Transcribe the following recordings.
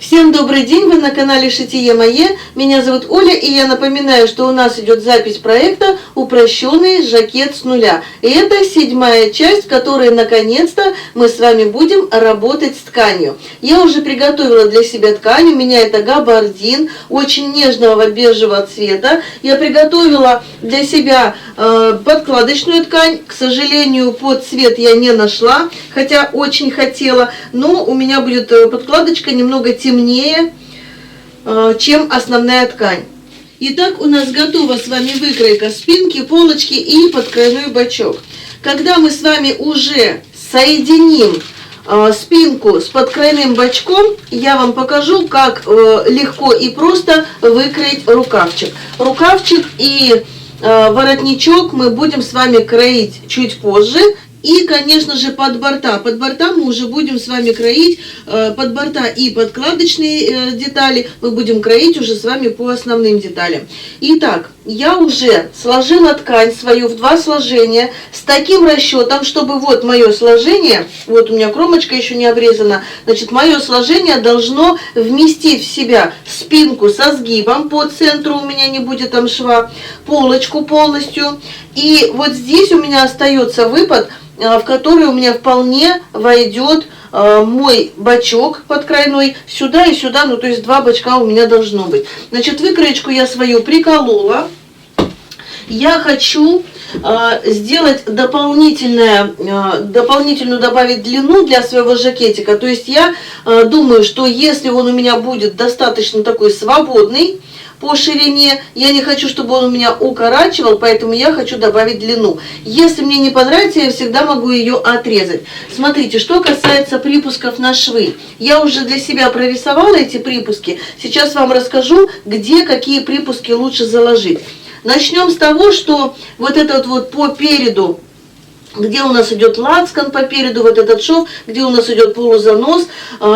Всем добрый день, вы на канале Шитие Мое. Меня зовут Оля, и я напоминаю, что у нас идет запись проекта «Упрощенный жакет с нуля». И это 7-я часть, в которой наконец-то мы с вами будем работать с тканью. Я уже приготовила для себя ткань, у меня это габардин, очень нежного бежевого цвета. Я приготовила для себя подкладочную ткань, к сожалению, под цвет я не нашла, хотя очень хотела, но у меня будет подкладочка немного темнее, чем основная ткань. Итак, у нас готова с вами выкройка спинки, полочки и подкройной бачок. Когда мы с вами уже соединим спинку с подкройным бачком, я вам покажу, как легко и просто выкроить рукавчик. Рукавчик и воротничок мы будем с вами кроить чуть позже. И, конечно же, под борта. Под борта мы уже будем с вами кроить, под борта и подкладочные детали мы будем кроить уже с вами по основным деталям. Итак, я уже сложила ткань свою в 2 сложения с таким расчетом, чтобы вот мое сложение, вот у меня кромочка еще не обрезана, значит, мое сложение должно вместить в себя спинку со сгибом, по центру у меня не будет там шва, полочку полностью. И вот здесь у меня остается выпад, в который у меня вполне войдет мой бачок подкройной сюда и сюда, ну то есть 2 бачка у меня должно быть. Значит, выкроечку я свою приколола. Я хочу сделать дополнительную добавить длину для своего жакетика. То есть я думаю, что если он у меня будет достаточно такой свободный по ширине, я не хочу, чтобы он у меня укорачивал, поэтому я хочу добавить длину. Если мне не понравится, я всегда могу ее отрезать. Смотрите, что касается припусков на швы. Я уже для себя прорисовала эти припуски. Сейчас вам расскажу, где какие припуски лучше заложить. Начнем с того, что вот этот вот по переду, где у нас идет лацкан по переду, вот этот шов, где у нас идет полузанос.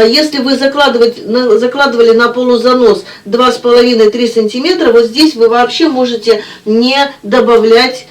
Если вы закладывали на полузанос 2,5-3 сантиметра, вот здесь вы вообще можете не добавлять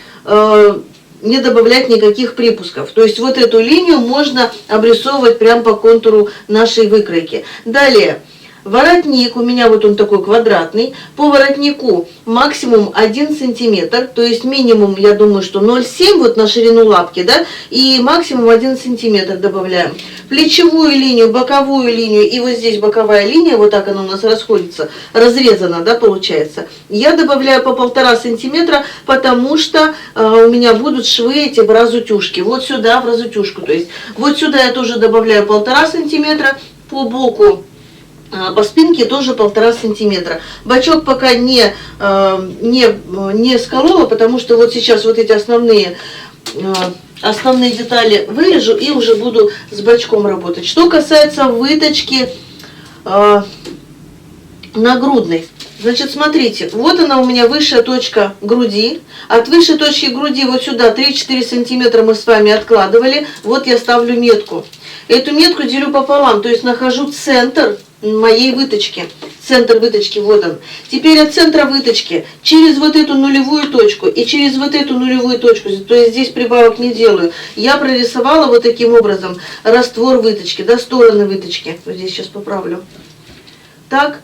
никаких припусков. То есть вот эту линию можно обрисовывать прямо по контуру нашей выкройки. Далее. Воротник у меня вот он такой квадратный, по воротнику максимум 1 сантиметр, то есть минимум, я думаю, что 0,7 вот на ширину лапки, да, и максимум 1 сантиметр добавляем. Плечевую линию, боковую линию и вот здесь боковая линия, вот так она у нас расходится, разрезана, да, получается. Я добавляю по 1,5 сантиметра, потому что у меня будут швы эти в разутюжке, вот сюда в разутюжку, то есть вот сюда я тоже добавляю 1,5 сантиметра, по боку. По спинке тоже 1,5 сантиметра. Бачок пока не сколола, потому что вот сейчас вот эти основные детали вырежу и уже буду с бачком работать. Что касается выточки нагрудной. Значит, смотрите, вот она у меня высшая точка груди. От высшей точки груди вот сюда 3-4 сантиметра мы с вами откладывали. Вот я ставлю метку. Эту метку делю пополам, то есть нахожу центр моей выточки. Центр выточки, вот он. Теперь от центра выточки через вот эту нулевую точку и через вот эту нулевую точку, то есть здесь прибавок не делаю, я прорисовала вот таким образом раствор выточки, да, стороны выточки. Вот здесь сейчас поправлю. Так.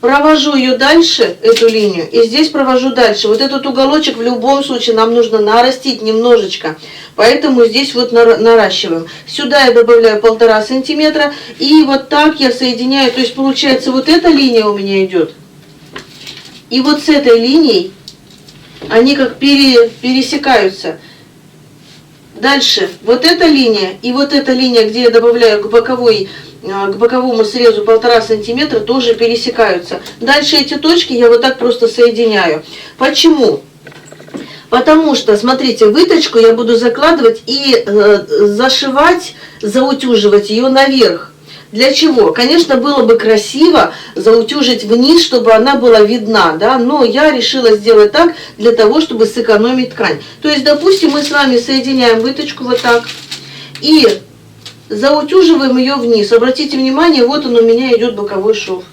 Провожу ее дальше, эту линию, и здесь провожу дальше. Вот этот уголочек в любом случае нам нужно нарастить немножечко, поэтому здесь вот наращиваем. Сюда я добавляю 1,5 сантиметра, и вот так я соединяю, то есть получается вот эта линия у меня идет, и вот с этой линией они как пересекаются. Дальше вот эта линия и вот эта линия, где я добавляю к боковому срезу 1,5 сантиметра, тоже пересекаются. Дальше эти точки я вот так просто соединяю. Почему? Потому что, смотрите, выточку я буду закладывать и зашивать, заутюживать ее наверх. Для чего? Конечно, было бы красиво заутюжить вниз, чтобы она была видна, да, но я решила сделать так, для того, чтобы сэкономить ткань. То есть, допустим, мы с вами соединяем выточку вот так и заутюживаем ее вниз. Обратите внимание, вот он у меня идет боковой шов.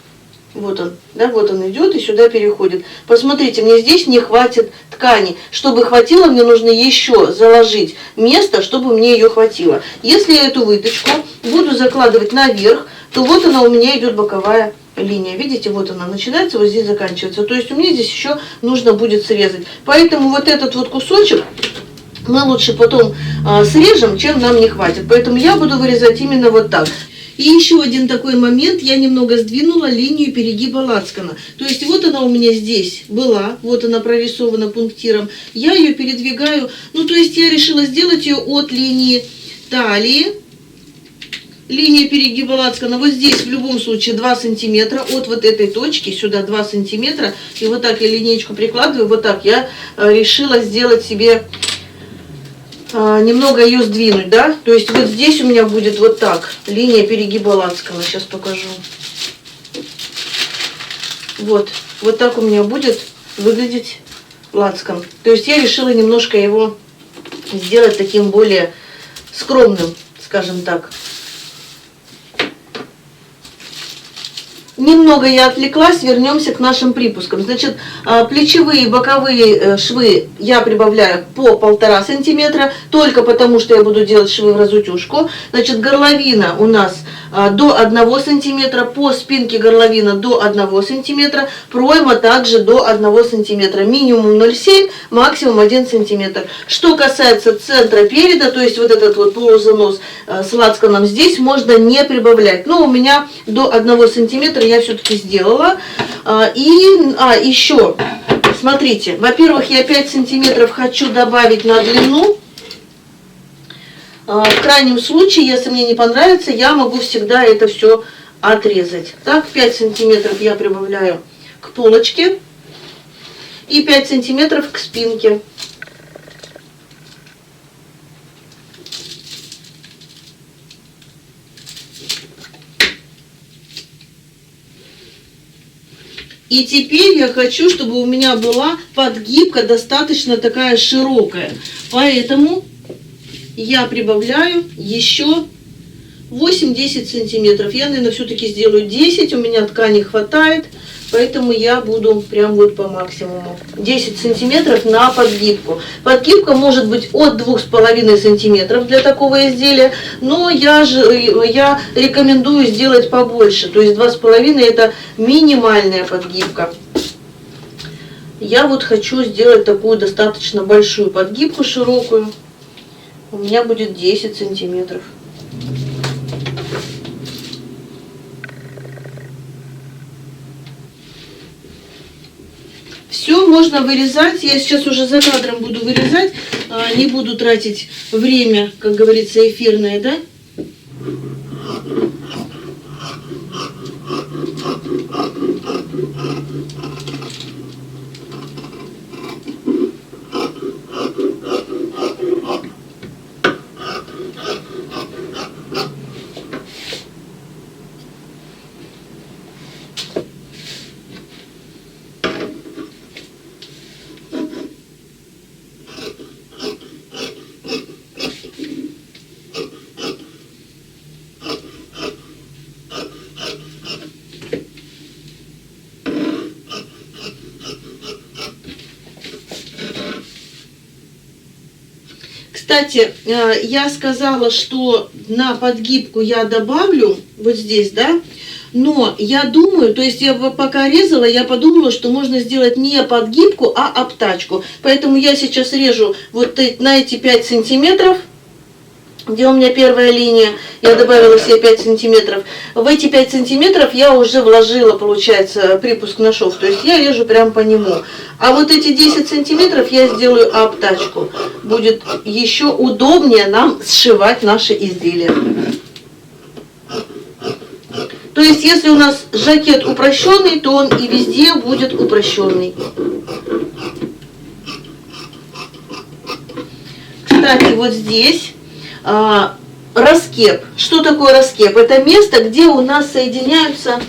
Вот он, да, вот он идет и сюда переходит. Посмотрите, мне здесь не хватит ткани. Чтобы хватило, мне нужно еще заложить место, чтобы мне ее хватило. Если я эту выточку буду закладывать наверх, то вот она у меня идет боковая линия. Видите, вот она начинается, вот здесь заканчивается. То есть у меня здесь еще нужно будет срезать. Поэтому вот этот вот кусочек мы лучше потом срежем, чем нам не хватит. Поэтому я буду вырезать именно вот так. И еще один такой момент, я немного сдвинула линию перегиба лацкана. То есть вот она у меня здесь была, вот она прорисована пунктиром. Я ее передвигаю, ну то есть я решила сделать ее от линии талии. Линия перегиба лацкана вот здесь в любом случае 2 сантиметра от вот этой точки сюда 2 сантиметра. И вот так я линеечку прикладываю, вот так я решила сделать себе, немного ее сдвинуть, да. То есть вот здесь у меня будет вот так линия перегиба лацкана. Сейчас покажу. Вот так у меня будет выглядеть лацкан. То есть я решила немножко его сделать таким более скромным, скажем так. Немного я отвлеклась, вернемся к нашим припускам. Значит, плечевые, боковые швы я прибавляю по 1,5 сантиметра, только потому что я буду делать швы в разутюжку. Значит, горловина у нас до 1 сантиметра, по спинке горловина до 1 сантиметра, пройма также до 1 сантиметра, минимум 0,7, максимум 1 сантиметр. Что касается центра переда, то есть вот этот вот полузанос с лацканом, здесь можно не прибавлять. Но у меня до 1 сантиметра я все-таки сделала. Еще, смотрите, во-первых, я 5 сантиметров хочу добавить на длину. В крайнем случае, если мне не понравится, я могу всегда это все отрезать. Так, 5 сантиметров я прибавляю к полочке и 5 сантиметров к спинке. И теперь я хочу, чтобы у меня была подгибка достаточно такая широкая. Поэтому я прибавляю еще 8-10 сантиметров. Я, наверное, все-таки сделаю 10. У меня ткани хватает. Поэтому я буду прям вот по максимуму. 10 сантиметров на подгибку. Подгибка может быть от 2,5 сантиметров для такого изделия. Но я рекомендую сделать побольше. То есть 2,5 это минимальная подгибка. Я вот хочу сделать такую достаточно большую подгибку, широкую. У меня будет 10 сантиметров. Все можно вырезать. Я сейчас уже за кадром буду вырезать. Не буду тратить время, как говорится, эфирное, да? Кстати, я сказала, что на подгибку я добавлю вот здесь, да, но я думаю, то есть я пока резала, я подумала, что можно сделать не подгибку, а обтачку. Поэтому я сейчас режу вот на эти 5 сантиметров, где у меня первая линия, я добавила себе 5 сантиметров. В эти 5 сантиметров я уже вложила, получается, припуск на шов. То есть я режу прямо по нему. А вот эти 10 сантиметров я сделаю обтачку. Будет еще удобнее нам сшивать наши изделия. То есть если у нас жакет упрощенный, то он и везде будет упрощенный. Кстати, вот здесь раскеп. Что такое раскеп? Это место, где у нас соединяются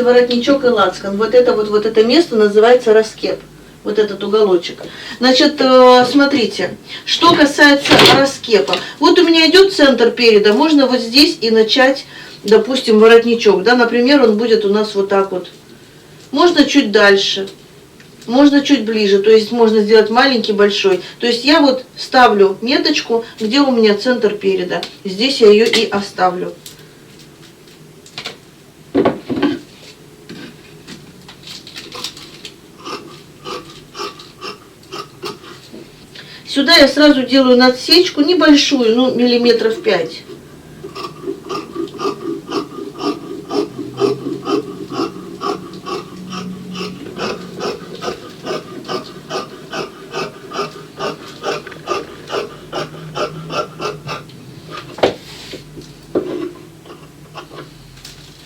воротничок и лацкан. Вот это место называется раскеп. Вот этот уголочек. Значит, смотрите, что касается раскепа. Вот у меня идет центр переда, можно вот здесь и начать, допустим, воротничок. Да, например, он будет у нас вот так вот. Можно чуть дальше. Можно чуть ближе, то есть можно сделать маленький, большой. То есть я вот ставлю меточку, где у меня центр переда. Здесь я ее и оставлю. Сюда я сразу делаю надсечку небольшую, ну, миллиметров 5.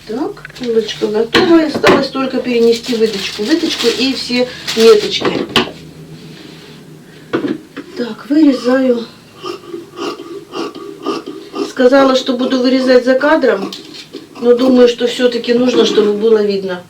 Так, улочка готова. Осталось только перенести выточку и все меточки. Так, вырезаю. Сказала, что буду вырезать за кадром, но думаю, что все-таки нужно, чтобы было видно.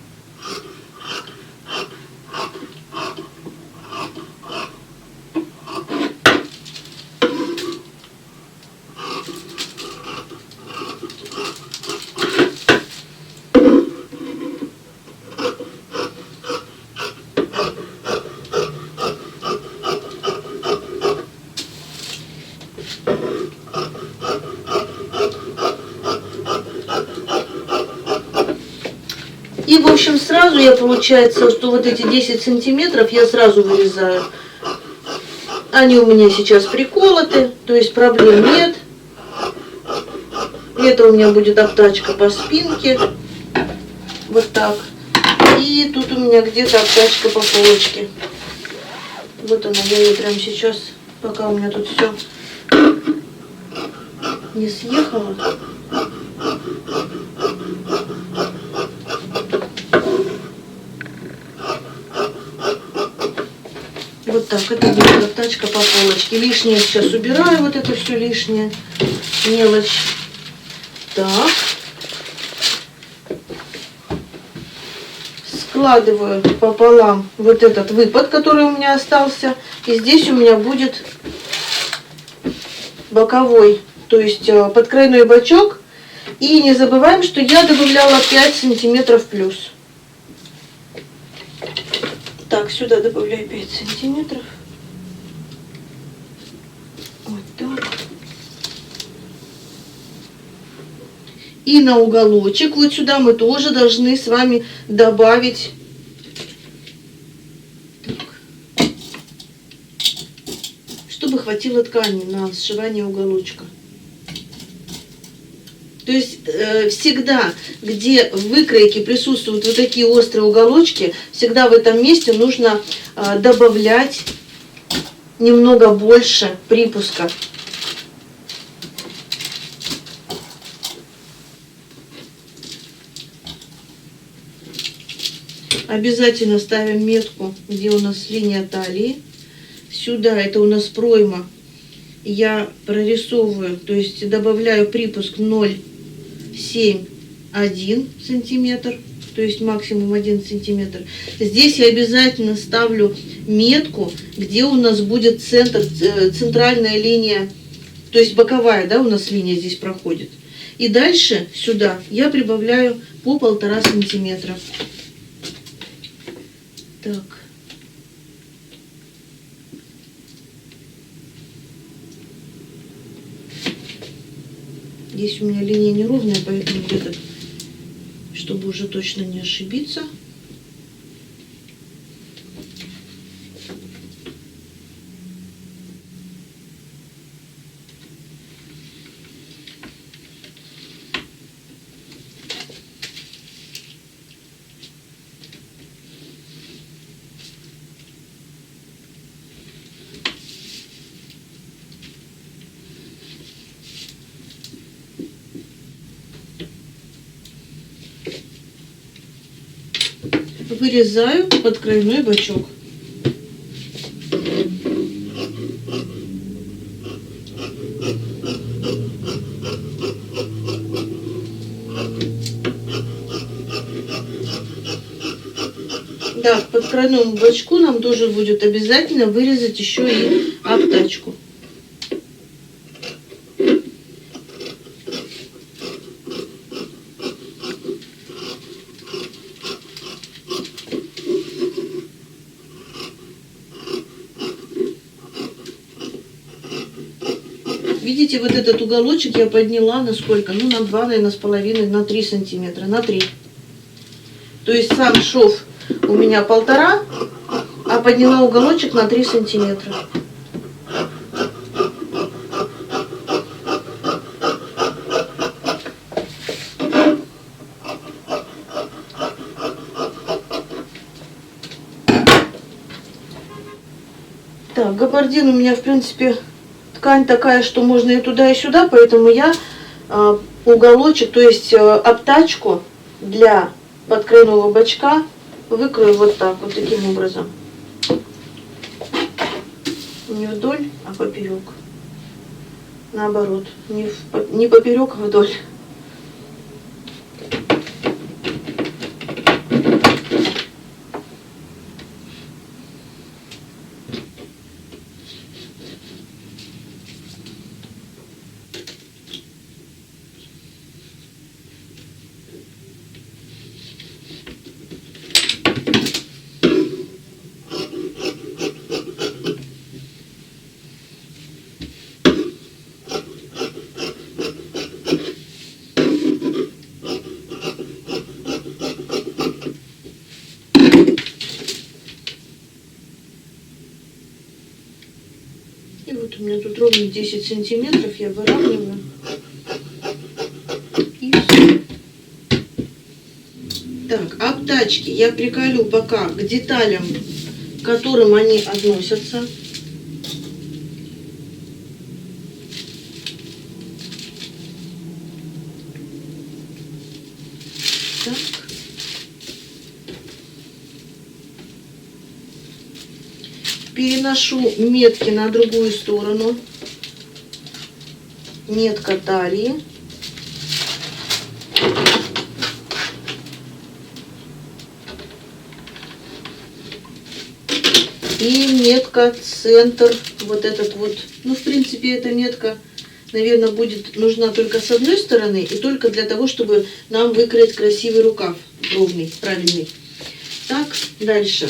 И, в общем, сразу я, получается, что вот эти 10 сантиметров я сразу вырезаю. Они у меня сейчас приколоты, то есть проблем нет. Это у меня будет обтачка по спинке. Вот так. И тут у меня где-то обтачка по полочке. Вот она, я ее прямо сейчас, пока у меня тут все не съехало. Вот так, это будет обтачка по полочке. Лишнее сейчас убираю, вот это все лишнее, мелочь. Так. Складываю пополам вот этот выпад, который у меня остался. И здесь у меня будет боковой, то есть подкрайной бочок. И не забываем, что я добавляла 5 сантиметров плюс. Так, сюда добавляю 5 сантиметров. Вот так. И на уголочек вот сюда мы тоже должны с вами добавить. Так. Чтобы хватило ткани на сшивание уголочка. То есть всегда, где в выкройке присутствуют вот такие острые уголочки, всегда в этом месте нужно добавлять немного больше припуска. Обязательно ставим метку, где у нас линия талии. Сюда это у нас пройма. Я прорисовываю, то есть добавляю припуск 0,71 сантиметр, то есть максимум 1 сантиметр. Здесь я обязательно ставлю метку, где у нас будет центральная линия, то есть боковая, да, у нас линия здесь проходит. И дальше сюда я прибавляю по 1,5 сантиметра. Так. Здесь у меня линия неровная, поэтому где-то, чтобы уже точно не ошибиться. Вырезаю подкрайной бочок. Да, к подкрайному бочку нам тоже будет обязательно вырезать еще и обтачку. Видите, вот этот уголочек я подняла на сколько? Ну, на 2, наверное, с половиной, на 3 сантиметра, на 3. То есть сам шов у меня 1,5, а подняла уголочек на 3 сантиметра. Так, габардин у меня, в принципе, ткань такая, что можно и туда, и сюда, поэтому я уголочек, то есть обтачку для подкройного бачка выкрою вот так, вот таким образом. Не вдоль, а поперек. Наоборот, не поперек, а вдоль. И вот у меня тут ровно 10 сантиметров, я выравниваю. И все. Так, обтачки я приколю пока к деталям, к которым они относятся. Так. Переношу метки на другую сторону. Метка талии. И метка центр. Вот этот вот. Ну, в принципе, эта метка, наверное, будет нужна только с одной стороны. И только для того, чтобы нам выкроить красивый рукав. Ровный, правильный. Так, дальше.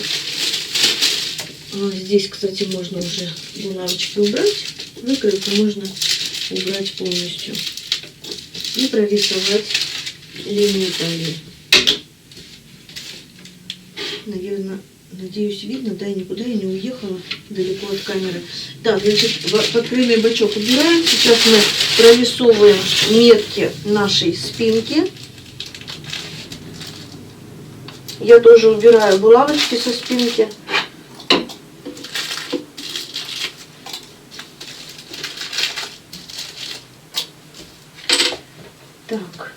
Здесь, кстати, можно уже булавочки убрать. Выкройку можно убрать полностью. И прорисовать линию талии. Наверное, надеюсь, видно, да, и никуда я не уехала далеко от камеры. Так, значит, подкройный бачок убираем. Сейчас мы прорисовываем метки нашей спинки. Я тоже убираю булавочки со спинки. Так.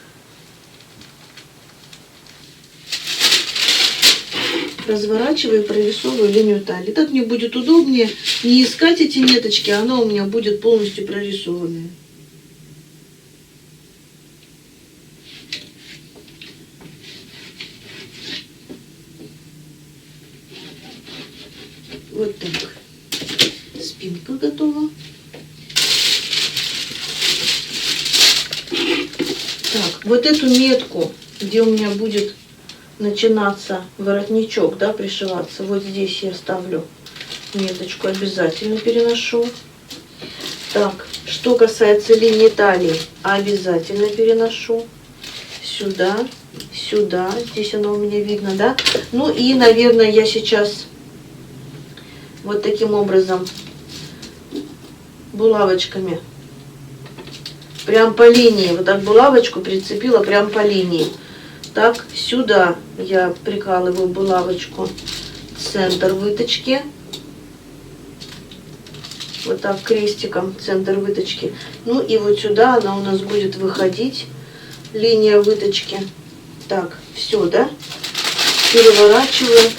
Разворачиваю и прорисовываю линию талии. Так мне будет удобнее не искать эти меточки, она у меня будет полностью прорисованная. Вот так. Спинка готова. Так, вот эту метку, где у меня будет начинаться воротничок, да, пришиваться, вот здесь я ставлю меточку, обязательно переношу. Так, что касается линии талии, обязательно переношу сюда, сюда, здесь оно у меня видно, да. Ну и, наверное, я сейчас вот таким образом булавочками прям по линии, вот так булавочку прицепила прям по линии. Так, сюда я прикалываю булавочку, центр выточки. Вот так крестиком, центр выточки. Ну и вот сюда она у нас будет выходить, линия выточки. Так, все, да? Переворачиваю.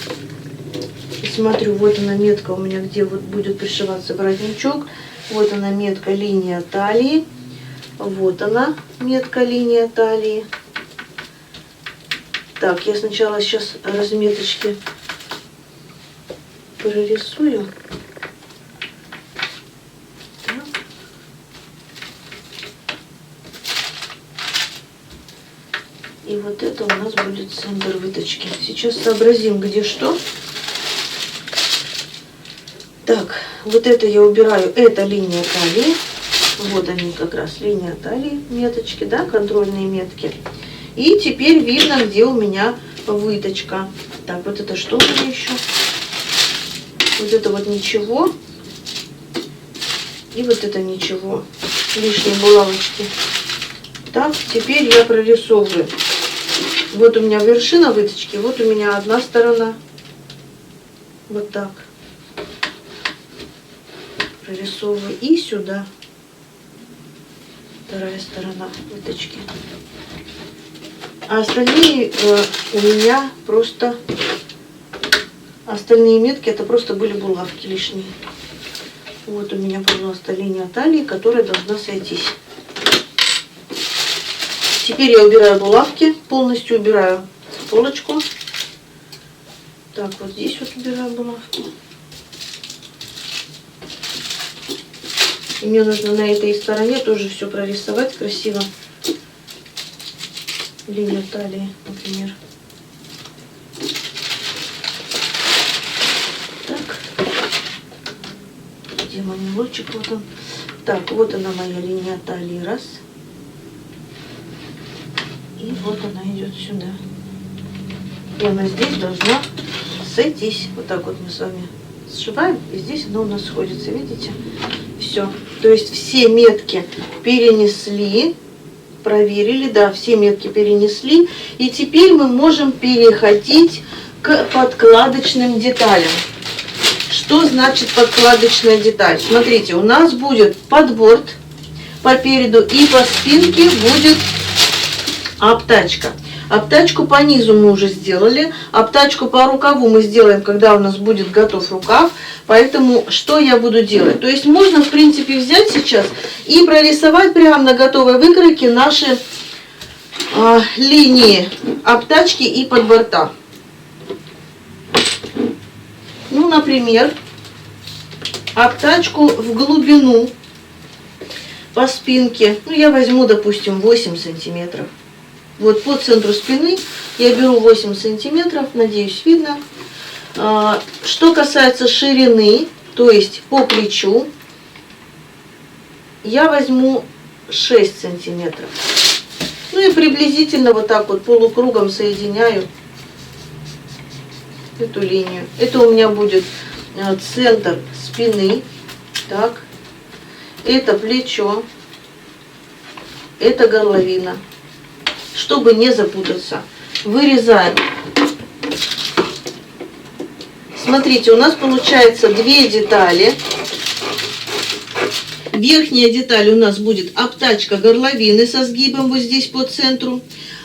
И смотрю, вот она метка у меня, где вот будет пришиваться воротничок. Вот она метка, линия талии. Вот она, метка, линия талии. Так, я сначала сейчас разметочки прорисую. Так. И вот это у нас будет центр выточки. Сейчас сообразим, где что. Так, вот это я убираю, это линия талии. Вот они как раз, линия талии, меточки, да, контрольные метки. И теперь видно, где у меня выточка. Так, вот это что у меня еще? Вот это вот ничего. И вот это ничего. Лишние булавочки. Так, теперь я прорисовываю. Вот у меня вершина выточки, вот у меня одна сторона. Вот так. прорисовываю. И сюда. Вторая сторона ниточки. А остальные у меня просто... Остальные метки это просто были булавки лишние. Вот у меня, пожалуйста, линия талии, которая должна сойтись. Теперь я убираю булавки, полностью убираю полочку. Так, вот здесь вот убираю булавки. И мне нужно на этой стороне тоже все прорисовать красиво. Линию талии, например. Так. Где мой молочек? Вот он. Так, вот она моя линия талии. Раз. И вот она идет сюда. И она здесь должна сойтись. Вот так вот мы с вами сшиваем. И здесь она у нас сходится. Видите? Все. То есть все метки перенесли. Проверили. Да, все метки перенесли. И теперь мы можем переходить к подкладочным деталям. Что значит подкладочная деталь? Смотрите, у нас будет подборд по переду и по спинке будет обтачка. Обтачку по низу мы уже сделали, обтачку по рукаву мы сделаем, когда у нас будет готов рукав. Поэтому что я буду делать? То есть можно, в принципе, взять сейчас и прорисовать прямо на готовой выкройке наши линии обтачки и подборта. Ну, например, обтачку в глубину по спинке. Ну, я возьму, допустим, 8 сантиметров. Вот по центру спины я беру 8 сантиметров, надеюсь, видно. Что касается ширины, то есть по плечу, я возьму 6 сантиметров. Ну и приблизительно вот так вот полукругом соединяю эту линию. Это у меня будет центр спины. Так. Это плечо. Это горловина. Чтобы не запутаться, вырезаем. Смотрите, у нас получается две детали. Верхняя деталь у нас будет обтачка горловины со сгибом вот здесь по центру.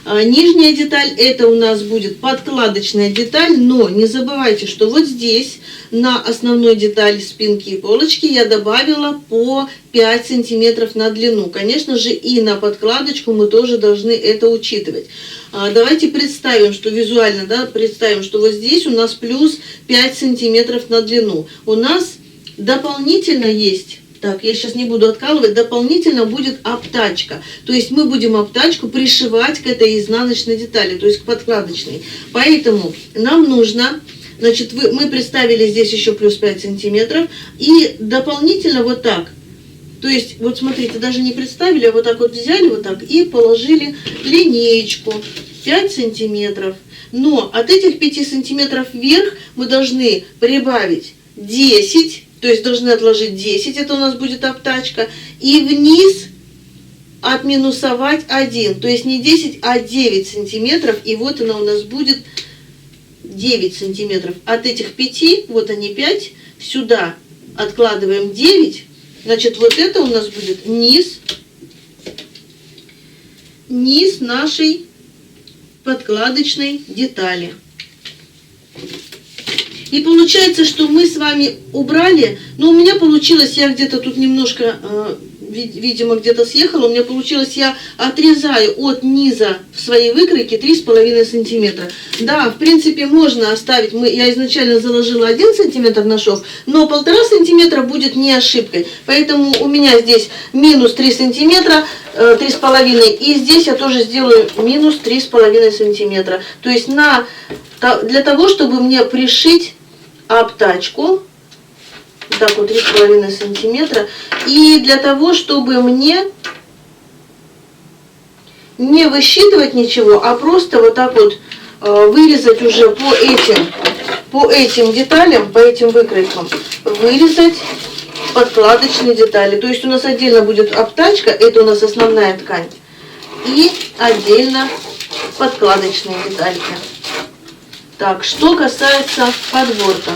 Нижняя деталь это у нас будет подкладочная деталь, но не забывайте, что вот здесь на основной детали спинки и полочки я добавила по 5 сантиметров на длину. Конечно же, и на подкладочку мы тоже должны это учитывать. Давайте представим, что визуально, да, представим, что вот здесь у нас плюс 5 сантиметров на длину. У нас дополнительно есть... Так, я сейчас не буду откалывать, дополнительно будет обтачка. То есть мы будем обтачку пришивать к этой изнаночной детали, то есть к подкладочной. Поэтому нам нужно, значит, мы представили здесь еще плюс 5 сантиметров и дополнительно вот так. То есть, вот смотрите, даже не представили, а вот так вот взяли вот так и положили линеечку 5 сантиметров. Но от этих 5 сантиметров вверх мы должны прибавить 10. То есть должны отложить 10, это у нас будет обтачка, и вниз отминусовать 1, то есть не 10, а 9 сантиметров, и вот она у нас будет 9 сантиметров. От этих 5, вот они 5, сюда откладываем 9, значит вот это у нас будет низ нашей подкладочной детали. И получается, что мы с вами убрали, но у меня получилось, я где-то тут немножко, видимо, где-то съехала, у меня получилось, я отрезаю от низа в своей выкройке 3,5 сантиметра. Да, в принципе, можно оставить, я изначально заложила 1 сантиметр на шов, но 1,5 сантиметра будет не ошибкой. Поэтому у меня здесь минус 3 сантиметра, 3,5, и здесь я тоже сделаю минус 3,5 сантиметра. То есть для того, чтобы мне пришить обтачку, так вот 3,5 сантиметра, и для того, чтобы мне не высчитывать ничего, а просто вот так вот вырезать уже по этим деталям, по этим выкройкам, вырезать подкладочные детали. То есть у нас отдельно будет обтачка, это у нас основная ткань, и отдельно подкладочные детальки. Так, что касается подборта.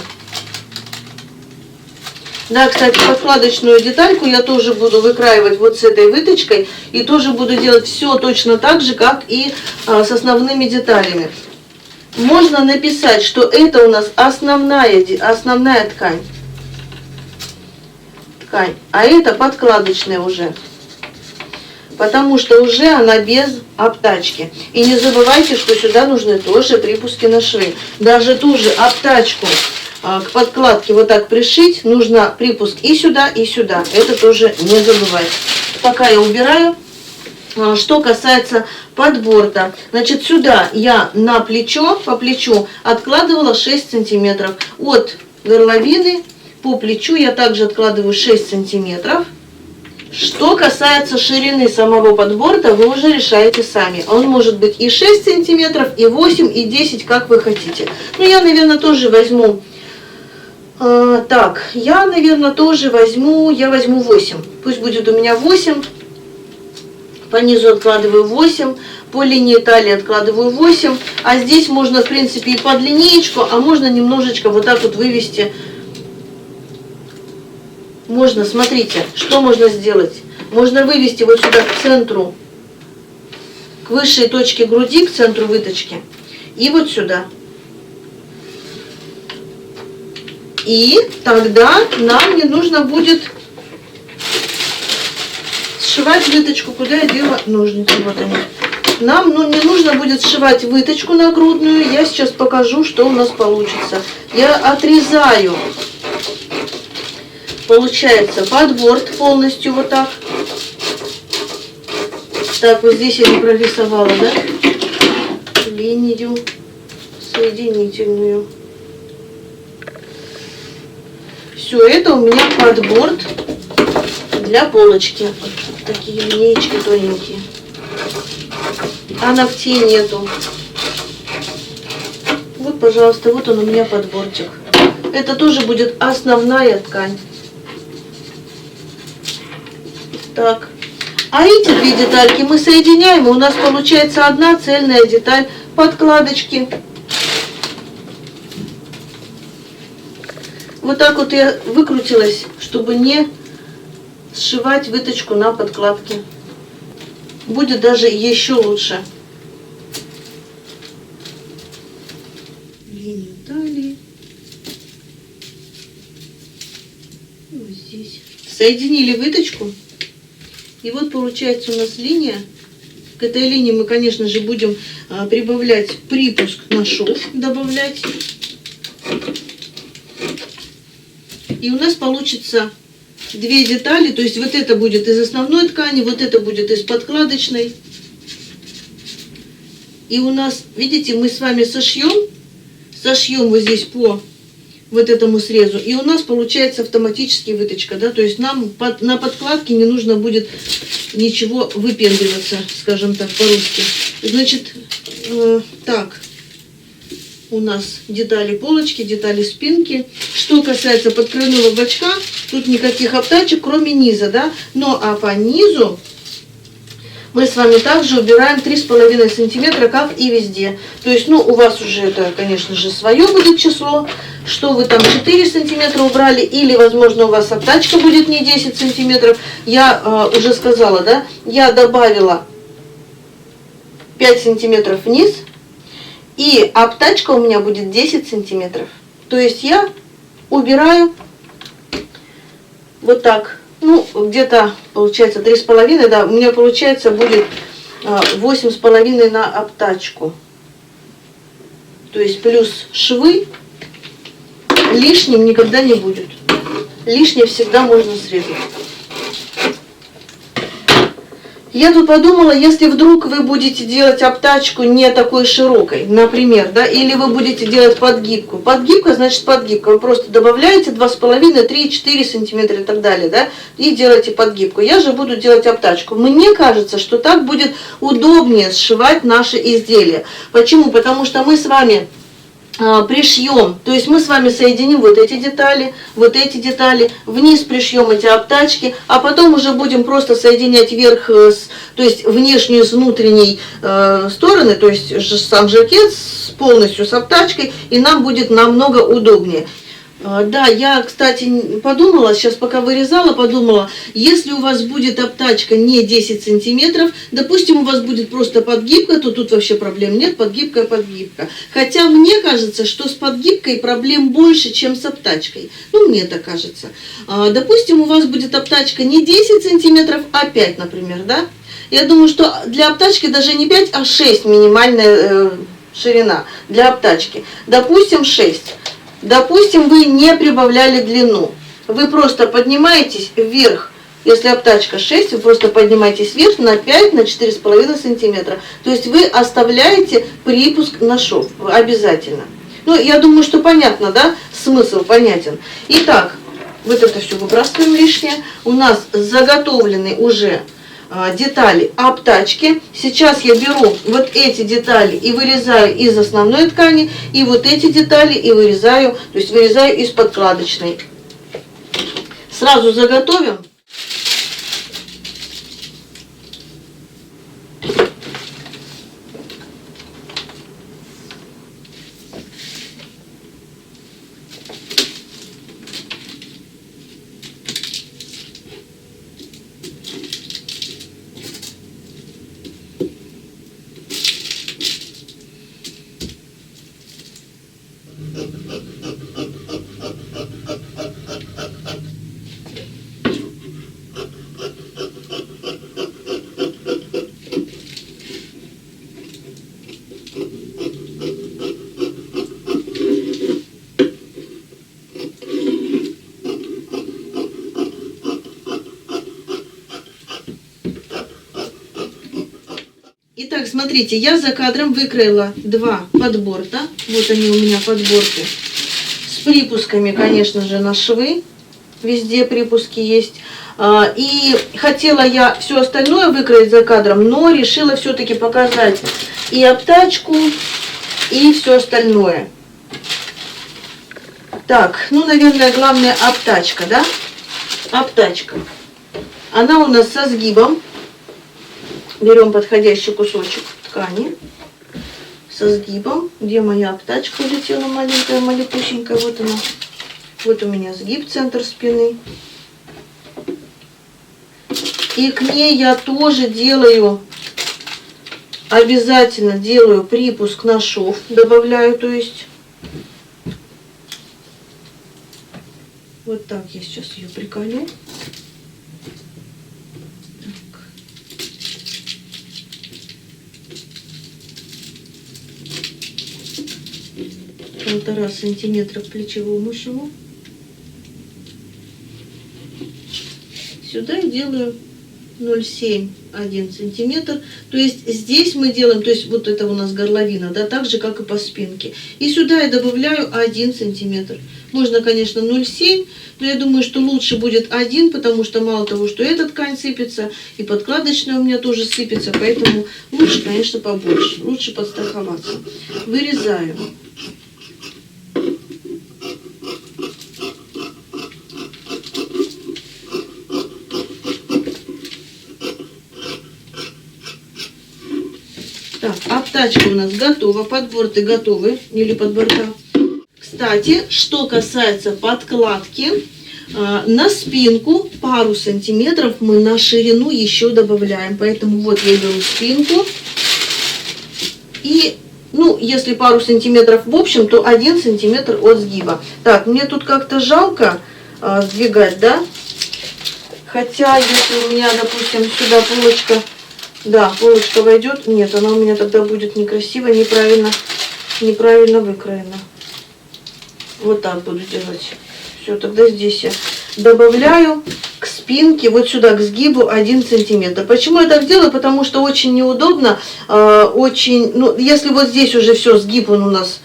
Да, кстати, подкладочную детальку я тоже буду выкраивать вот с этой выточкой. И тоже буду делать все точно так же, как и с основными деталями. Можно написать, что это у нас основная ткань. А это подкладочная уже. Потому что уже она без обтачки. И не забывайте, что сюда нужны тоже припуски на швы. Даже ту же обтачку к подкладке вот так пришить, нужно припуск и сюда, и сюда. Это тоже не забывайте. Пока я убираю. Что касается подборта, значит, сюда я на плечо, по плечу откладывала 6 сантиметров. От горловины по плечу я также откладываю 6 сантиметров. Что касается ширины самого подборта, вы уже решаете сами. Он может быть и 6 сантиметров, и 8, и 10, как вы хотите. Но я, наверное, тоже возьму... я возьму 8. Пусть будет у меня 8. По низу откладываю 8, по линии талии откладываю 8, а здесь можно, в принципе, и под линеечку, а можно немножечко вот так вот вывести. Можно, смотрите, что можно сделать. Можно вывести вот сюда к центру, к высшей точке груди, к центру выточки, и вот сюда. И тогда нам не нужно будет сшивать выточку, куда я дела ножницы, вот они. Нам не нужно будет сшивать выточку нагрудную, я сейчас покажу, что у нас получится. Я отрезаю, получается, подборт полностью вот так. Так, вот здесь я не прорисовала, да? Линию соединительную. Все, это у меня подборт для полочки. Такие линеечки тоненькие. А ногтей нету. Вот, пожалуйста, вот он у меня подборчик. Это тоже будет основная ткань. Так. А эти две детальки мы соединяем, и у нас получается одна цельная деталь подкладочки. Вот так вот я выкрутилась, чтобы не сшивать выточку на подкладке. Будет даже еще лучше. Линию талии. Вот здесь. Соединили выточку. И вот получается у нас линия. К этой линии мы, конечно же, будем прибавлять припуск на шов, добавлять. И у нас получится две детали, то есть вот это будет из основной ткани, вот это будет из подкладочной. И у нас, видите, мы с вами сошьем вот здесь по вот этому срезу, и у нас получается автоматически выточка, да, то есть нам на подкладке не нужно будет ничего выпендриваться, скажем так, по-русски. Значит, так, у нас детали полочки, детали спинки. Что касается подкройного бачка, тут никаких обтачек, кроме низа, да, но а по низу мы с вами также убираем 3,5 сантиметра, как и везде. То есть, ну, у вас уже это, конечно же, свое будет число, что вы там 4 сантиметра убрали, или, возможно, у вас обтачка будет не 10 сантиметров. Я уже сказала, да, я добавила 5 сантиметров вниз, и обтачка у меня будет 10 сантиметров. То есть я убираю вот так. Ну, где-то получается 3,5, да, у меня получается будет 8,5 на обтачку. То есть плюс швы лишним никогда не будет. Лишнее всегда можно срезать. Я тут подумала, если вдруг вы будете делать обтачку не такой широкой, например, да, или вы будете делать подгибку. Подгибка значит подгибка. Вы просто добавляете 2,5, 3, 4 сантиметра и так далее, да, и делаете подгибку. Я же буду делать обтачку. Мне кажется, что так будет удобнее сшивать наши изделия. Почему? Потому что мы с вами пришьем, то есть мы с вами соединим вот эти детали, вниз пришьем эти обтачки, а потом уже будем просто соединять верх, то есть внешнюю с внутренней стороны, то есть сам жакет полностью с обтачкой, и нам будет намного удобнее. Да, я, кстати, подумала, сейчас пока вырезала, подумала, если у вас будет обтачка не 10 сантиметров, допустим, у вас будет просто подгибка, то тут вообще проблем нет, подгибка. Хотя мне кажется, что с подгибкой проблем больше, чем с обтачкой. Ну, мне так кажется. Допустим, у вас будет обтачка не 10 сантиметров, а 5, например, да? Я думаю, что для обтачки даже не 5, а 6 минимальная ширина для обтачки. Допустим, 6. Допустим, вы не прибавляли длину. Вы просто поднимаетесь вверх. Если обтачка 6, вы просто поднимаетесь вверх на 5, на 4,5 сантиметра. То есть вы оставляете припуск на шов. Обязательно. Ну, я думаю, что понятно, да? Смысл понятен. Итак, вот это все выбрасываем лишнее. У нас заготовлены уже детали обтачки. Сейчас я беру вот эти детали и вырезаю из основной ткани, и вот эти детали и вырезаю, то есть вырезаю из подкладочной. Сразу заготовим. Итак, смотрите, я за кадром выкроила 2 подборта. Вот они у меня подборты. С припусками, конечно же, на швы. Везде припуски есть. И хотела я все остальное выкроить за кадром, но решила все-таки показать и обтачку, и все остальное. Так, ну, наверное, главное обтачка, да? Обтачка. Она у нас со сгибом. Берем подходящий кусочек ткани со сгибом. Где моя обтачка улетела маленькая, малепусенькая? Вот она. Вот у меня сгиб, центр спины. И к ней я тоже делаю, обязательно делаю припуск на шов. Добавляю, то есть. Вот так я сейчас ее приколю. 1,5 сантиметра к плечевому шву. Сюда я делаю 0,7, 1 сантиметр. То есть здесь мы делаем, то есть вот это у нас горловина, да, так же, как и по спинке. И сюда я добавляю 1 сантиметр. Можно, конечно, 0,7, но я думаю, что лучше будет 1, потому что мало того, что эта ткань сыпется, и подкладочная у меня тоже сыпется, поэтому лучше, конечно, побольше, лучше подстраховаться. Вырезаю. Так, обтачка у нас готова, подборты готовы, или подборта. Кстати, что касается подкладки, на спинку пару сантиметров мы на ширину еще добавляем. Поэтому вот я беру спинку. И, ну, если пару сантиметров в общем, то 1 сантиметр от сгиба. Так, мне тут как-то жалко сдвигать, да? Хотя, если у меня, допустим, сюда полочка, да, полочка войдет, нет, она у меня тогда будет некрасиво, неправильно выкроена. Вот так буду делать. Все, тогда здесь я добавляю к спинке, вот сюда, к сгибу 1 сантиметр. Почему я так делаю? Потому что очень неудобно, ну, если вот здесь уже все, сгиб он у нас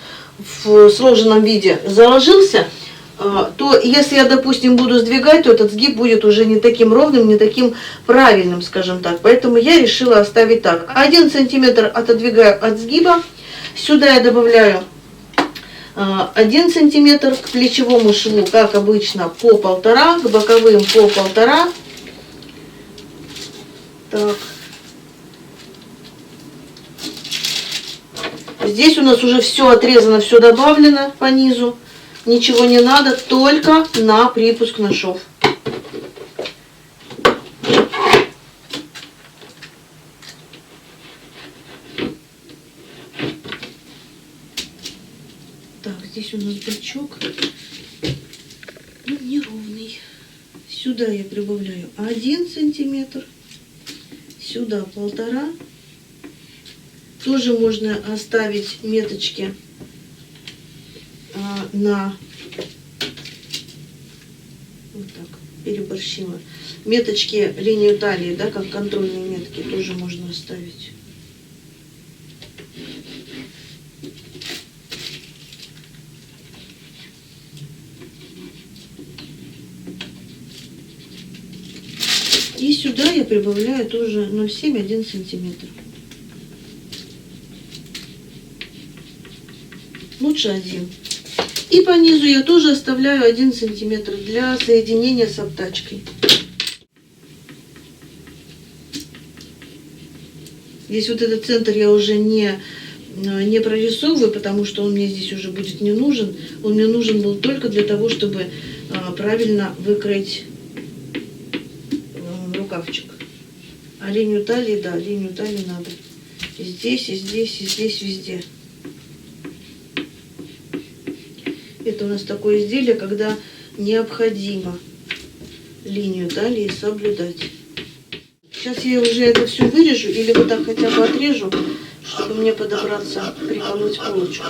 в сложенном виде заложился, то если я, допустим, буду сдвигать, то этот сгиб будет уже не таким ровным, не таким правильным, скажем так. Поэтому я решила оставить так. 1 сантиметр отодвигаю от сгиба. Сюда я добавляю 1 сантиметр, к плечевому шву, как обычно, по 1,5, к боковым по 1,5. Так. Здесь у нас уже все отрезано, все добавлено по низу. Ничего не надо, только на припуск на шов. Так, здесь у нас бачок. Ну, неровный. Сюда я прибавляю 1 сантиметр. Сюда 1,5. Тоже можно оставить меточки на... Вот так, переборщила. Меточки линию талии, да, как контрольные метки, тоже можно оставить. И сюда я прибавляю тоже 0,7-1 сантиметр. Лучше 1. И по низу я тоже оставляю 1 сантиметр для соединения с обтачкой. Здесь вот этот центр я уже не прорисовываю, потому что он мне здесь уже будет не нужен. Он мне нужен был только для того, чтобы правильно выкроить рукавчик. А линию талии, да, линию талии надо. И здесь, и здесь, и здесь, везде. Это у нас такое изделие, когда необходимо линию талии соблюдать. Сейчас я уже это все вырежу или вот так хотя бы отрежу, чтобы мне подобраться, приколоть полочку.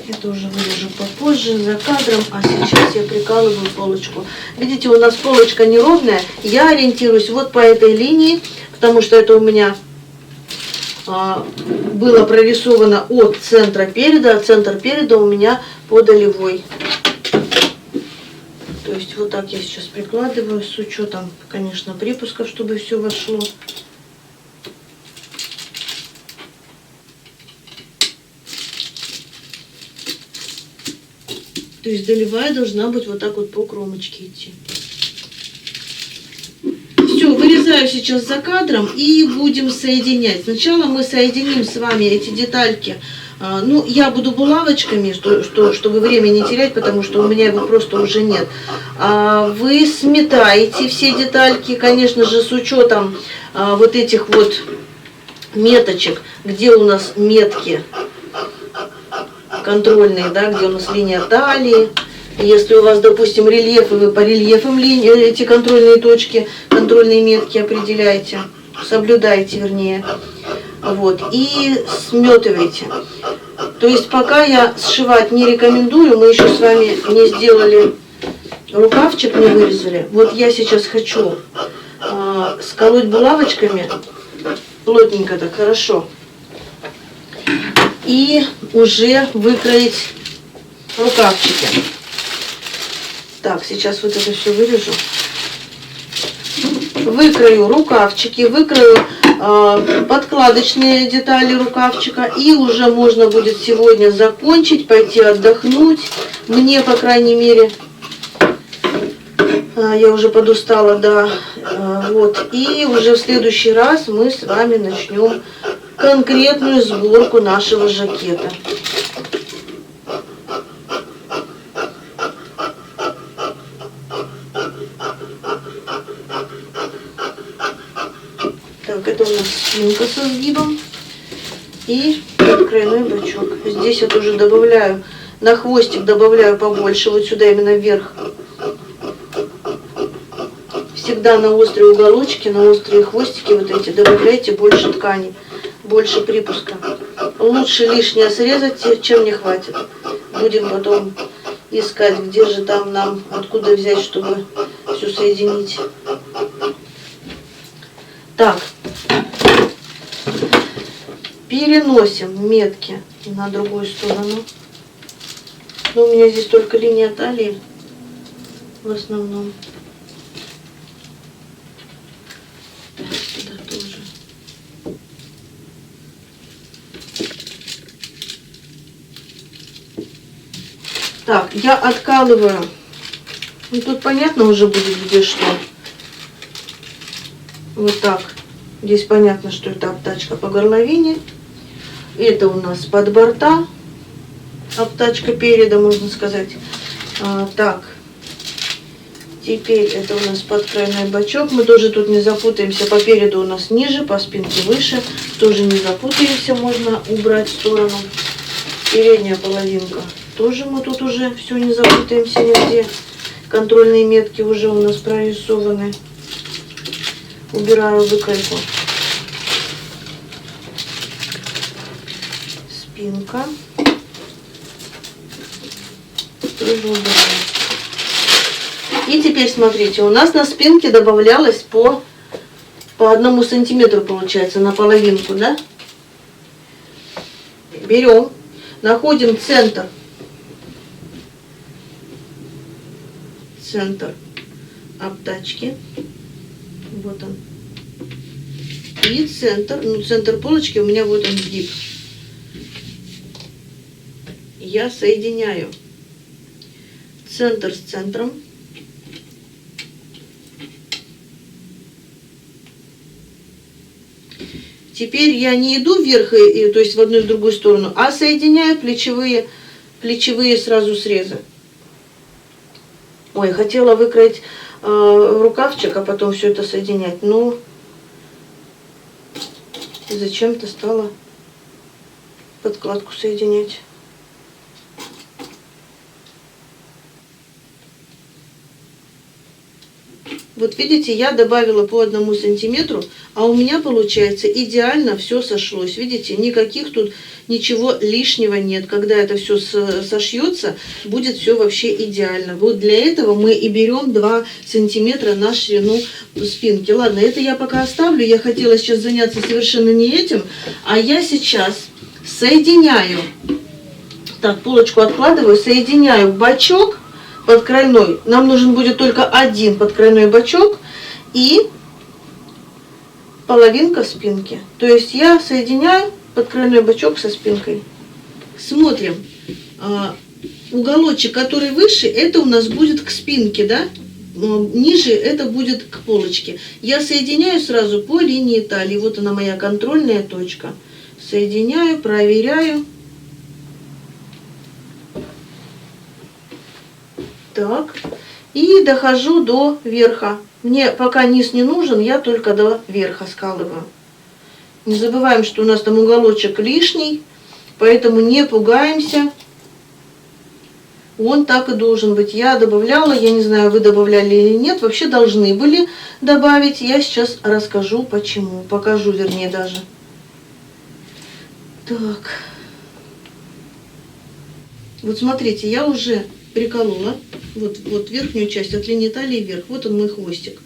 Это уже вырежу попозже, за кадром, а сейчас я прикалываю полочку. Видите, у нас полочка неровная, я ориентируюсь вот по этой линии, потому что это у меня было прорисовано от центра переда, а центр переда у меня по долевой. То есть вот так я сейчас прикладываю, с учетом, конечно, припусков, чтобы все вошло. То есть долевая должна быть вот так вот по кромочке идти. Все, вырезаю сейчас за кадром и будем соединять. Сначала мы соединим с вами эти детальки. Ну, я буду булавочками, чтобы время не терять, потому что у меня его просто уже нет. Вы сметаете все детальки, конечно же, с учетом вот этих вот меточек, где у нас метки контрольные, да, где у нас линия талии. Если у вас, допустим, рельефы, вы по рельефам эти контрольные точки, контрольные метки определяете, соблюдаете, вернее. Вот, и сметываете. То есть пока я сшивать не рекомендую, мы еще с вами не сделали рукавчик, не вырезали. Вот я сейчас хочу сколоть булавочками, плотненько так, хорошо. И уже выкроить рукавчики. Так, сейчас вот это все вырежу. Выкрою рукавчики, выкрою подкладочные детали рукавчика. И уже можно будет сегодня закончить, пойти отдохнуть. Мне, по крайней мере, я уже подустала, да. Вот. И уже в следующий раз мы с вами начнем конкретную сборку нашего жакета. Так, это у нас спинка со сгибом и крайной бачок. Здесь я тоже добавляю, на хвостик добавляю побольше, вот сюда именно вверх. Всегда на острые уголочки, на острые хвостики вот эти добавляйте больше ткани, больше припуска. Лучше лишнее срезать, чем не хватит. Будем потом искать, где же там нам, откуда взять, чтобы все соединить. Так, переносим метки на другую сторону. Но у меня здесь только линия талии в основном. Так, сюда тоже. Так, я откалываю И тут понятно уже будет, где что. Вот так. Здесь понятно, что это обтачка по горловине. Это у нас под борта. Обтачка переда, можно сказать. Так. Теперь это у нас подкрайной бачок. Мы тоже тут не запутаемся. По переду у нас ниже, по спинке выше. Тоже не запутаемся. Можно убрать в сторону. Передняя половинка. Тоже мы тут уже все не запутаемся нигде. Контрольные метки уже у нас прорисованы. Убираю выкройку. Спинка. Тоже убираю. И теперь смотрите, у нас на спинке добавлялось по 1 сантиметру, получается, на половинку, да? Берем, находим центр. Центр обтачки. Вот он. И центр, центр полочки у меня вот он сгиб. Я соединяю центр с центром. Теперь я не иду вверх, то есть в одну и в другую сторону, а соединяю плечевые сразу срезы. Ой, хотела выкроить рукавчик, а потом все это соединять. Но зачем-то стала подкладку соединять. Вот видите, я добавила по 1 сантиметру, а у меня получается идеально все сошлось. Видите, никаких тут ничего лишнего нет. Когда это все сошьется, будет все вообще идеально. Вот для этого мы и берем 2 сантиметра на ширину спинки. Ладно, это я пока оставлю. Я хотела сейчас заняться совершенно не этим, а я сейчас соединяю. Так, полочку откладываю, соединяю бачок подкрайной. Нам нужен будет только 1 подкрайной бачок и половинка спинки. То есть я соединяю подкрайной бачок со спинкой. Смотрим. Уголочек, который выше, это у нас будет к спинке, да? Ниже это будет к полочке. Я соединяю сразу по линии талии. Вот она моя контрольная точка. Соединяю, проверяю. Так, и дохожу до верха. Мне пока низ не нужен, я только до верха скалываю. Не забываем, что у нас там уголочек лишний, поэтому не пугаемся. Он так и должен быть. Я добавляла, я не знаю, вы добавляли или нет, вообще должны были добавить. Я сейчас расскажу почему, покажу вернее даже. Так, вот смотрите, я уже приколола вот верхнюю часть от линии талии вверх. Вот он мой хвостик.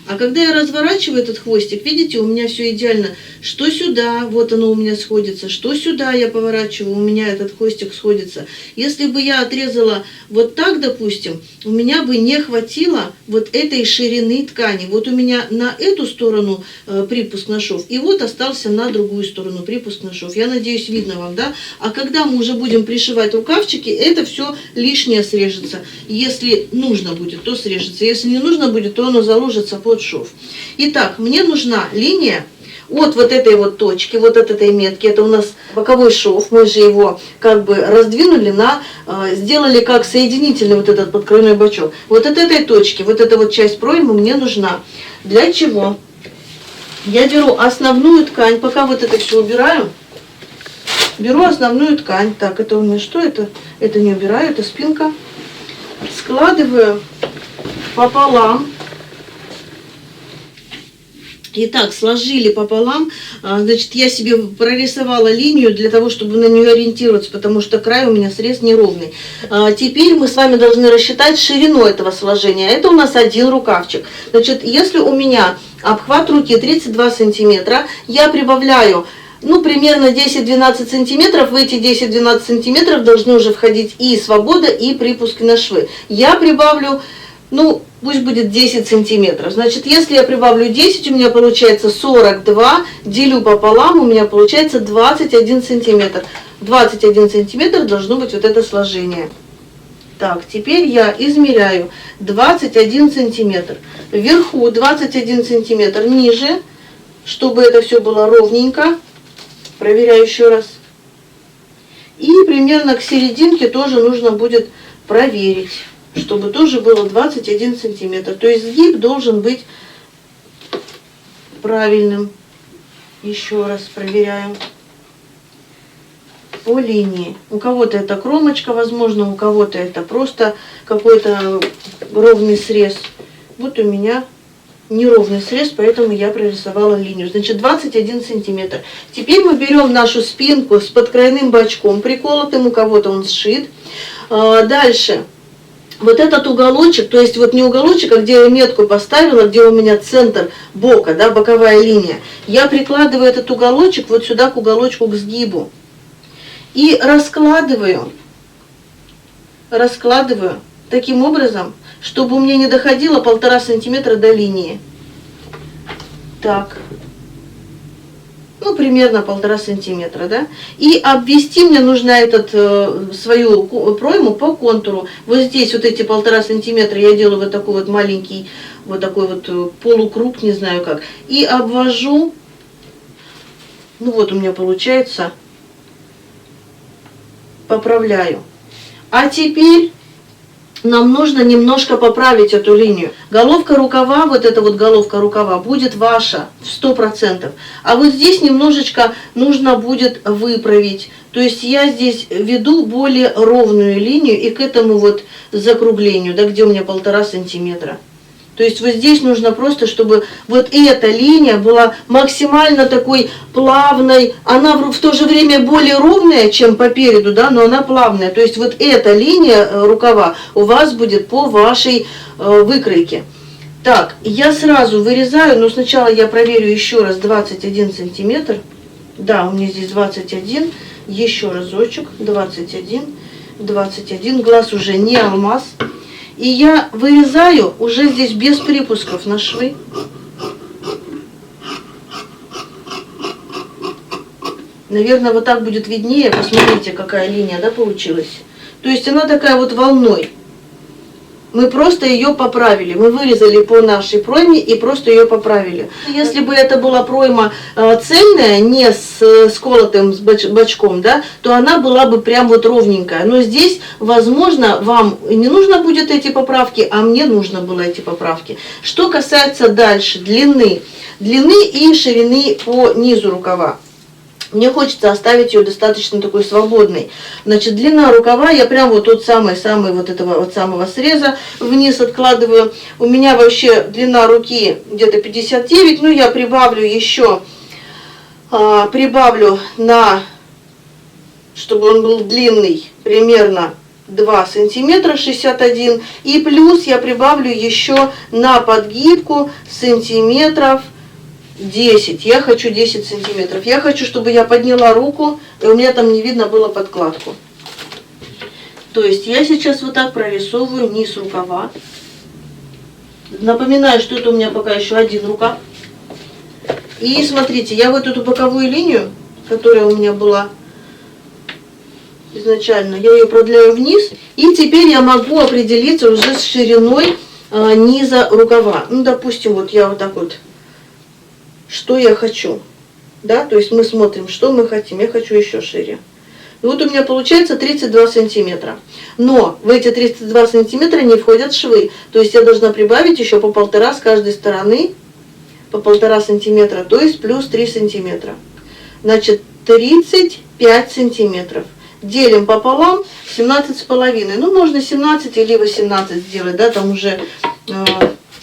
А когда я разворачиваю этот хвостик, видите, у меня все идеально. Что сюда, вот оно у меня сходится, что сюда я поворачиваю, у меня этот хвостик сходится. Если бы я отрезала вот так, допустим, у меня бы не хватило вот этой ширины ткани. Вот у меня на эту сторону припуск на шов, и вот остался на другую сторону припуск на шов. Я надеюсь, видно вам, да? А когда мы уже будем пришивать рукавчики, это все лишнее срежется. Если нужно будет, то срежется. Если не нужно будет, то оно заложится под шов. Итак, мне нужна линия от вот этой вот точки, вот от этой метки. Это у нас боковой шов. Мы же его как бы раздвинули сделали как соединительный вот этот подкройной бачок. Вот от этой точки, вот эта вот часть проймы мне нужна. Для чего? Я беру основную ткань, пока вот это все убираю. Беру основную ткань. Так, это у меня что? Это не убираю, это спинка. Складываю пополам. Итак, сложили пополам, значит, я себе прорисовала линию для того, чтобы на нее ориентироваться, потому что край у меня срез неровный. Теперь мы с вами должны рассчитать ширину этого сложения. Это у нас 1 рукавчик. Значит, если у меня обхват руки 32 сантиметра, я прибавляю, примерно 10-12 сантиметров. В эти 10-12 сантиметров должны уже входить и свобода, и припуск на швы. Я прибавлю, пусть будет 10 сантиметров. Значит, если я прибавлю 10, у меня получается 42, делю пополам, у меня получается 21 сантиметр. 21 сантиметр должно быть вот это сложение. Так, теперь я измеряю 21 сантиметр. Вверху 21 сантиметр ниже, чтобы это все было ровненько. Проверяю еще раз. И примерно к серединке тоже нужно будет проверить, чтобы тоже было 21 сантиметр. То есть сгиб должен быть правильным. Еще раз проверяю. По линии. У кого-то это кромочка, возможно, у кого-то это просто какой-то ровный срез. Вот у меня неровный срез, поэтому я прорисовала линию. Значит, 21 сантиметр. Теперь мы берем нашу спинку с подкройным бачком приколотым, у кого-то он сшит. Дальше. Вот этот уголочек, то есть вот не уголочек, а где я метку поставила, где у меня центр бока, да, боковая линия. Я прикладываю этот уголочек вот сюда к уголочку, к сгибу. И раскладываю таким образом, чтобы у меня не доходило 1,5 сантиметра до линии. Так, ну примерно 1,5 сантиметра, да. И обвести мне нужно свою пройму по контуру. Вот здесь вот эти 1,5 сантиметра я делаю вот такой вот маленький, вот такой вот полукруг, не знаю как. И обвожу, ну вот у меня получается. Поправляю. А теперь нам нужно немножко поправить эту линию. Головка рукава, вот эта вот головка рукава будет ваша в 100%. А вот здесь немножечко нужно будет выправить. То есть я здесь веду более ровную линию и к этому вот закруглению, да, где у меня 1,5 сантиметра. То есть вот здесь нужно просто, чтобы вот эта линия была максимально такой плавной. Она в то же время более ровная, чем по переду, да, но она плавная. То есть вот эта линия рукава у вас будет по вашей выкройке. Так, я сразу вырезаю, но сначала я проверю еще раз 21 сантиметр. Да, у меня здесь 21. Еще разочек. 21. 21. Глаз уже не алмаз. И я вырезаю уже здесь без припусков на швы. Наверное, вот так будет виднее. Посмотрите, какая линия, да, получилась. То есть она такая вот волной. Мы просто ее поправили. Мы вырезали по нашей пройме и просто ее поправили. Если бы это была пройма цельная, не с колотым бачком, да, то она была бы прям вот ровненькая. Но здесь, возможно, вам не нужно будет эти поправки, а мне нужно было эти поправки. Что касается дальше длины и ширины по низу рукава. Мне хочется оставить ее достаточно такой свободной. Значит, длина рукава я прям вот тот самый вот этого вот самого среза вниз откладываю. У меня вообще длина руки где-то 59, ну я прибавлю еще, чтобы он был длинный, примерно 2 сантиметра, 61. И плюс я прибавлю еще на подгибку сантиметров 10. Я хочу 10 сантиметров. Я хочу, чтобы я подняла руку, и у меня там не видно было подкладку. То есть я сейчас вот так прорисовываю низ рукава. Напоминаю, что это у меня пока еще один рукав. И смотрите, я вот эту боковую линию, которая у меня была изначально, я ее продляю вниз. И теперь я могу определиться уже с шириной низа рукава. Ну, допустим, вот я вот так вот, что я хочу, да, то есть мы смотрим, что мы хотим. Я хочу еще шире. И вот у меня получается 32 сантиметра. Но в эти 32 сантиметра не входят швы. То есть я должна прибавить еще по 1,5 с каждой стороны, по 1,5 сантиметра, то есть плюс 3 сантиметра. Значит, 35 сантиметров. Делим пополам, 17,5. Ну, можно 17 или 18 сделать, да, там уже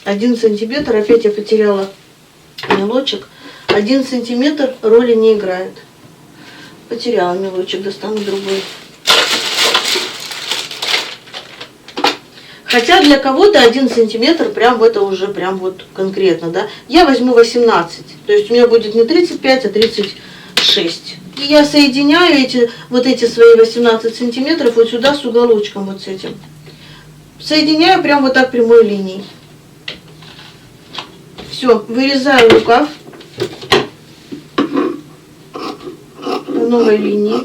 1 сантиметр, опять я потеряла мелочек. 1 сантиметр роли не играет. Потеряла мелочек, достану другой. Хотя для кого-то 1 сантиметр прям это уже прям вот конкретно, да. Я возьму 18, то есть у меня будет не 35, а 36. И я соединяю эти свои 18 сантиметров вот сюда с уголочком вот с этим. Соединяю прям вот так прямой линией. Все, вырезаю рукав по новой линии.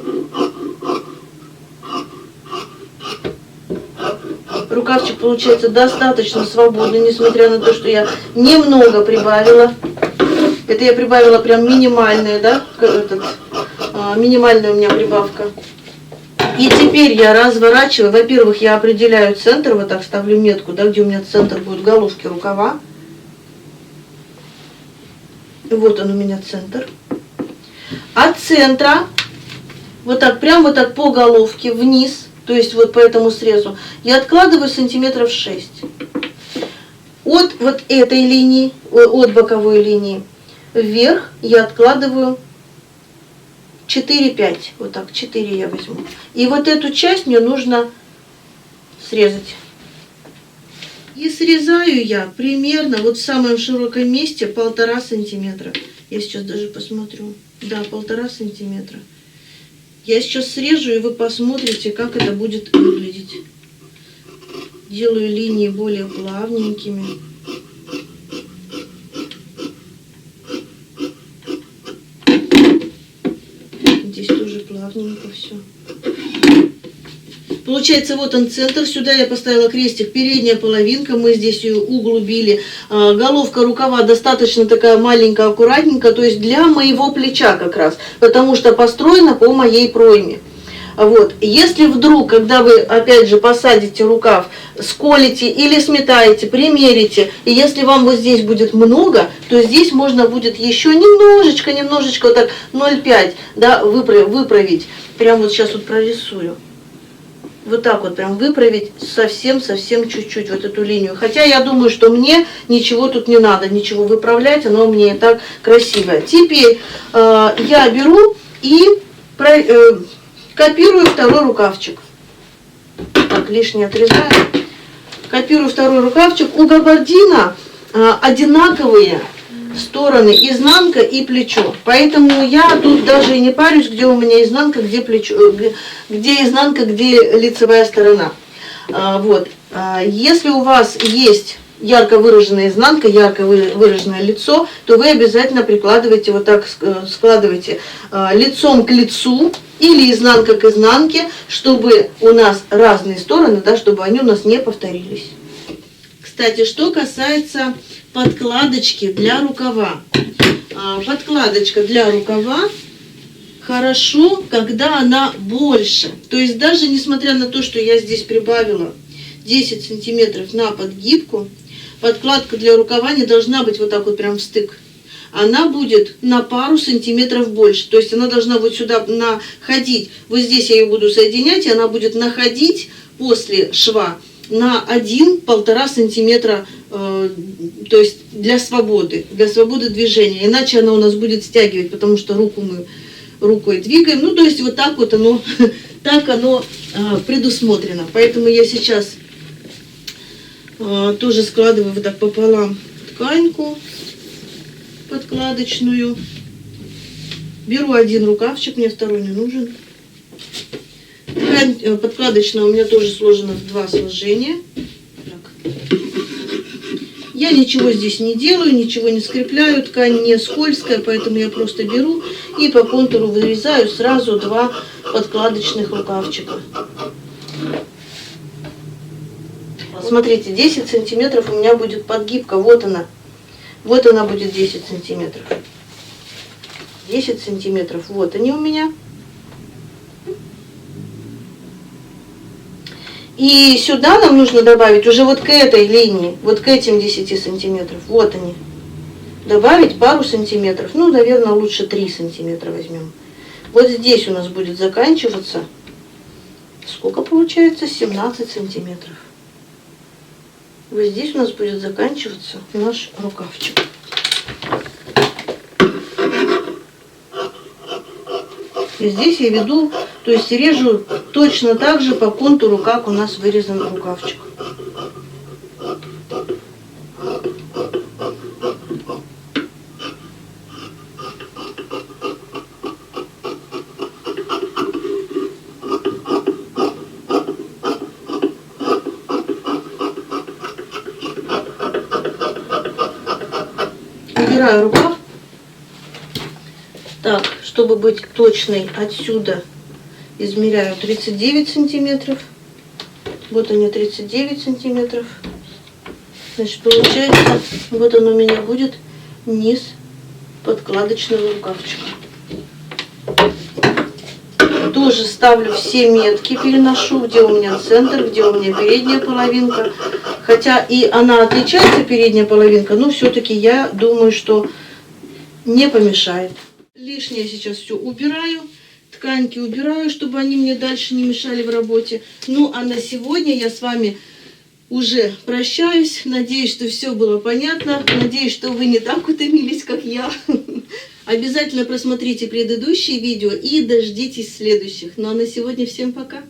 Рукавчик получается достаточно свободный, несмотря на то, что я немного прибавила. Это я прибавила прям минимальная, да, минимальная у меня прибавка. И теперь я разворачиваю. Во-первых, я определяю центр, вот так ставлю метку, да, где у меня центр будет головки рукава. Вот он у меня центр. От центра вот так, прям вот так по головке вниз, то есть вот по этому срезу, я откладываю сантиметров 6. От вот этой линии, от боковой линии вверх я откладываю 4-5. Вот так, 4 я возьму. И вот эту часть мне нужно срезать. И срезаю я примерно вот в самом широком месте 1,5 сантиметра. Я сейчас даже посмотрю. Да, 1,5 сантиметра. Я сейчас срежу, и вы посмотрите, как это будет выглядеть. Делаю линии более плавненькими. Здесь тоже плавненько все. Получается, вот он центр, сюда я поставила крестик, передняя половинка, мы здесь ее углубили. Головка рукава достаточно такая маленькая, аккуратненькая, то есть для моего плеча как раз, потому что построена по моей пройме. Вот. Если вдруг, когда вы опять же посадите рукав, сколите или сметаете, примерите, и если вам вот здесь будет много, то здесь можно будет еще немножечко вот так 0,5, да, выправить. Прям вот сейчас вот прорисую. Вот так вот прям выправить совсем чуть-чуть вот эту линию. Хотя я думаю, что мне ничего тут не надо, ничего выправлять, оно мне и так красивое. Теперь я беру и копирую второй рукавчик. Так, лишнее отрезаю. Копирую второй рукавчик. У габардина одинаковые стороны, изнанка и плечо. Поэтому я тут даже и не парюсь, где у меня изнанка, где плечо, где изнанка, где лицевая сторона. Вот. Если у вас есть ярко выраженная изнанка, ярко выраженное лицо, то вы обязательно прикладываете, вот так складываете лицом к лицу или изнанка к изнанке, чтобы у нас разные стороны, да, чтобы они у нас не повторились. Кстати, что касается подкладочки для рукава. Подкладочка для рукава хорошо, когда она больше. То есть даже несмотря на то, что я здесь прибавила 10 сантиметров на подгибку, подкладка для рукава не должна быть вот так вот прям в стык. Она будет на пару сантиметров больше. То есть она должна вот сюда находить. Вот здесь я ее буду соединять, и она будет находить после шва на 1-1,5 сантиметра, то есть для свободы движения. Иначе она у нас будет стягивать, потому что руку мы рукой двигаем. Ну, то есть вот так вот оно, так оно предусмотрено. Поэтому я сейчас тоже складываю вот так пополам тканьку подкладочную. Беру один рукавчик, мне второй не нужен. Ткань подкладочная у меня тоже сложена в 2 сложения. Так. Я ничего здесь не делаю, ничего не скрепляю, ткань не скользкая, поэтому я просто беру и по контуру вырезаю сразу 2 подкладочных рукавчика. Смотрите, 10 сантиметров у меня будет подгибка, вот она. Вот она будет 10 сантиметров. 10 сантиметров, вот они у меня. И сюда нам нужно добавить уже вот к этой линии, вот к этим 10 сантиметров, вот они. Добавить пару сантиметров, ну, наверное, лучше 3 сантиметра возьмем. Вот здесь у нас будет заканчиваться, сколько получается? 17 сантиметров. Вот здесь у нас будет заканчиваться наш рукавчик. И здесь я веду, то есть режу точно так же по контуру, как у нас вырезан рукавчик. Убираю рукав. Так, чтобы быть точной, отсюда измеряю 39 сантиметров. Вот они, 39 сантиметров. Значит, получается, вот он у меня будет низ подкладочного рукавчика. Тоже ставлю все метки, переношу, где у меня центр, где у меня передняя половинка. Хотя и она отличается, передняя половинка, но все-таки я думаю, что не помешает. Лишнее сейчас все убираю, тканьки убираю, чтобы они мне дальше не мешали в работе. Ну а на сегодня я с вами уже прощаюсь. Надеюсь, что все было понятно. Надеюсь, что вы не так утомились, как я. Обязательно просмотрите предыдущие видео и дождитесь следующих. Ну а на сегодня всем пока.